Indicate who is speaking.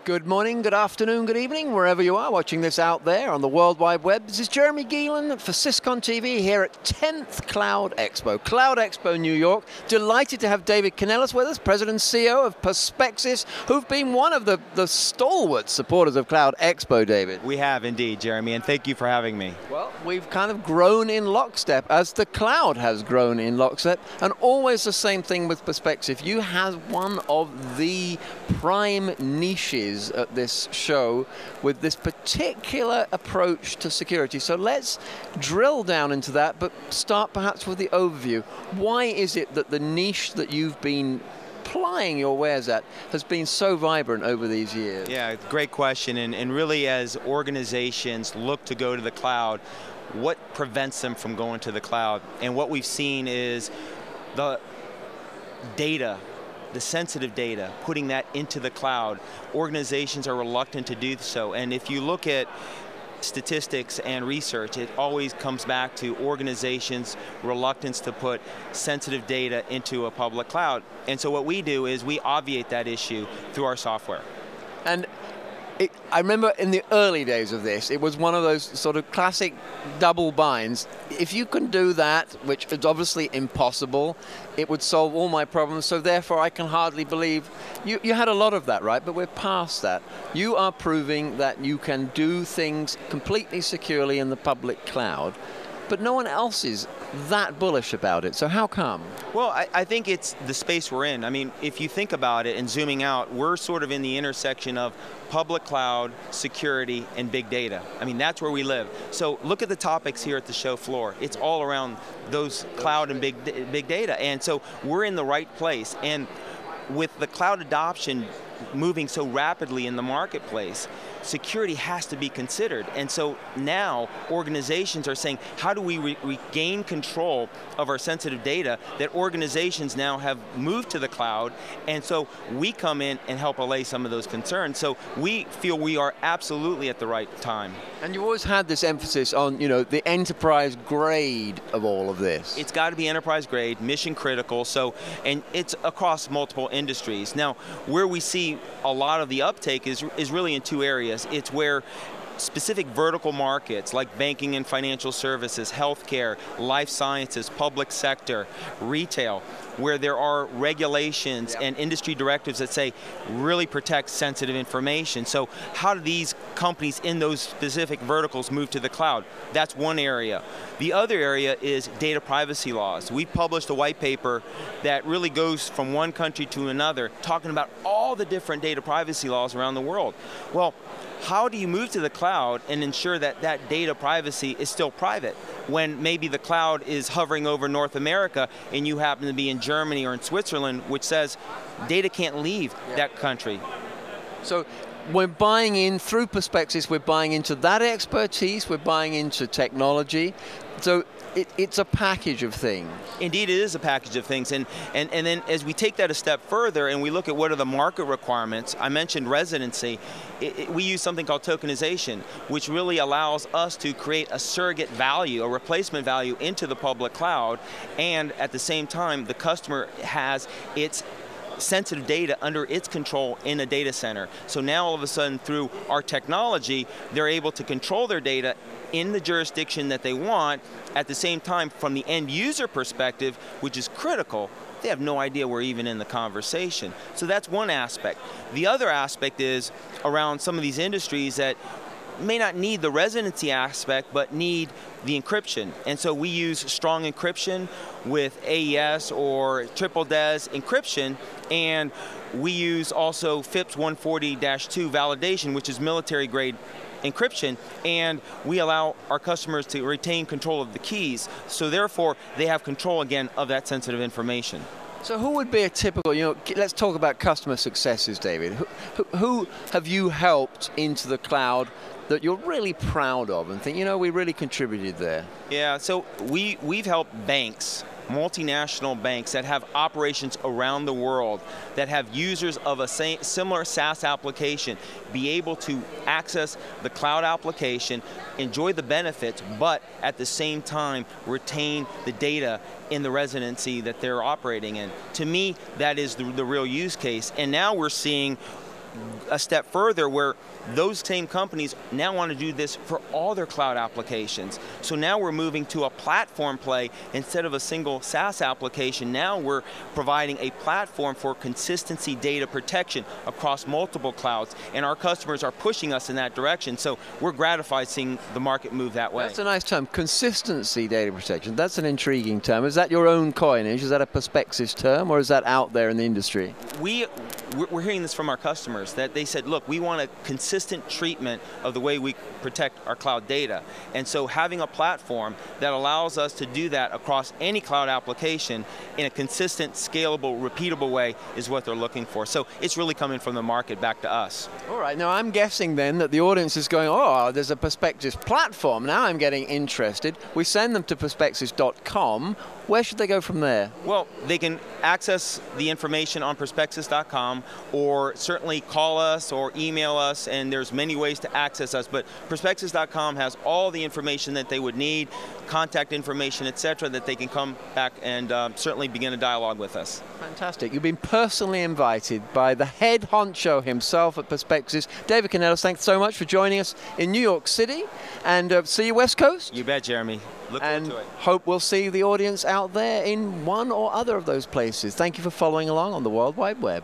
Speaker 1: Good morning, good afternoon, good evening, wherever you are watching this out there on the World Wide Web. This is Jeremy Geelan for SYS-CON TV here at 10th Cloud Expo. Cloud Expo New York. Delighted to have David Canellos with us, President and CEO of PerspecSys, who've been one of the stalwart supporters of Cloud Expo, David.
Speaker 2: We have indeed, Jeremy, and thank you for having me.
Speaker 1: Well, we've kind of grown in lockstep as the cloud has grown in lockstep, and always the same thing with PerspecSys. You have one of the prime niches at this show with this particular approach to security. So let's drill down into that, but start perhaps with the overview. Why is it that the niche that you've been plying your wares at has been so vibrant over these years?
Speaker 2: Yeah, great question. And really, as organizations look to go to the cloud, what prevents them from going to the cloud? And what we've seen is the data, the sensitive data, putting that into the cloud. Organizations are reluctant to do so. And if you look at statistics and research, it always comes back to organizations' reluctance to put sensitive data into a public cloud. And so what we do is we obviate that issue through our software.
Speaker 1: And I remember in the early days of this, it was one of those sort of classic double binds. If you can do that, which is obviously impossible, it would solve all my problems, so therefore I can hardly believe. You had a lot of that, right? But we're past that. You are proving that you can do things completely securely in the public cloud, but no one else is that bullish about it. So how come?
Speaker 2: Well, I think it's the space we're in. I mean, if you think about it and zooming out, we're sort of in the intersection of public cloud, security, and big data. I mean, that's where we live. So look at the topics here at the show floor. It's all around those cloud and big data. And so we're in the right place. And with the cloud adoption moving so rapidly in the marketplace, security has to be considered. And so now organizations are saying, how do we regain control of our sensitive data that organizations now have moved to the cloud? And so we come in and help allay some of those concerns. So we feel we are absolutely at the right time.
Speaker 1: And you've always had this emphasis on, you know, the enterprise grade of all of this.
Speaker 2: It's got to be enterprise grade, mission critical, so, and it's across multiple industries. Now, where we see a lot of the uptake is really in two areas. It's where specific vertical markets like banking and financial services, healthcare, life sciences, public sector, retail, where there are regulations and industry directives that say really protect sensitive information. So how do these companies in those specific verticals move to the cloud? That's one area. The other area is data privacy laws. We published a white paper that really goes from one country to another, talking about all the different data privacy laws around the world. Well, how do you move to the cloud and ensure that that data privacy is still private when maybe the cloud is hovering over North America and you happen to be in Germany or in Switzerland, which says data can't leave that country?
Speaker 1: So we're buying in, through PerspecSys, we're buying into that expertise, we're buying into technology. So it's a package of things.
Speaker 2: Indeed, it is a package of things. And then as we take that a step further and we look at what are the market requirements, I mentioned residency, we use something called tokenization, which really allows us to create a surrogate value, a replacement value into the public cloud, and at the same time, the customer has its sensitive data under its control in a data center. So now all of a sudden through our technology, they're able to control their data in the jurisdiction that they want. At the same time, from the end user perspective, which is critical, they have no idea we're even in the conversation. So that's one aspect. The other aspect is around some of these industries that may not need the residency aspect, but need the encryption. And so we use strong encryption with AES or triple DES encryption, and we use also FIPS 140-2 validation, which is military grade encryption, and we allow our customers to retain control of the keys, so therefore they have control again of that sensitive information.
Speaker 1: So who would be a typical, you know, let's talk about customer successes, David. Who have you helped into the cloud that you're really proud of and think, you know, we really contributed there?
Speaker 2: Yeah, so we've helped banks, multinational banks that have operations around the world, that have users of a similar SaaS application, be able to access the cloud application, enjoy the benefits, but at the same time retain the data in the residency that they're operating in. To me, that is the real use case. And now we're seeing a step further where those same companies now want to do this for all their cloud applications. So now we're moving to a platform play instead of a single SaaS application. Now we're providing a platform for consistency data protection across multiple clouds, and our customers are pushing us in that direction. So we're gratified seeing the market move that way.
Speaker 1: That's a nice term, consistency data protection. That's an intriguing term. Is that your own coinage? Is that a PerspecSys term, or is that out there in the industry?
Speaker 2: We're hearing this from our customers, that they said, look, we want a consistent treatment of the way we protect our cloud data. And so having a platform that allows us to do that across any cloud application in a consistent, scalable, repeatable way is what they're looking for. So it's really coming from the market back to us.
Speaker 1: All right, now I'm guessing then that the audience is going, oh, there's a PerspecSys platform. Now I'm getting interested. We send them to PerspecSys.com. Where should they go from there?
Speaker 2: Well, they can access the information on PerspecSys.com, or certainly call us or email us, and there's many ways to access us, but PerspecSys.com has all the information that they would need, contact information, etc., that they can come back and certainly begin a dialogue with us.
Speaker 1: Fantastic. You've been personally invited by the head honcho himself at PerspecSys, David Canellos. Thanks so much for joining us in New York City, and see you West Coast.
Speaker 2: You bet, Jeremy. Look forward to it.
Speaker 1: Hope we'll see the audience out there in one or other of those places. Thank you for following along on the World Wide Web.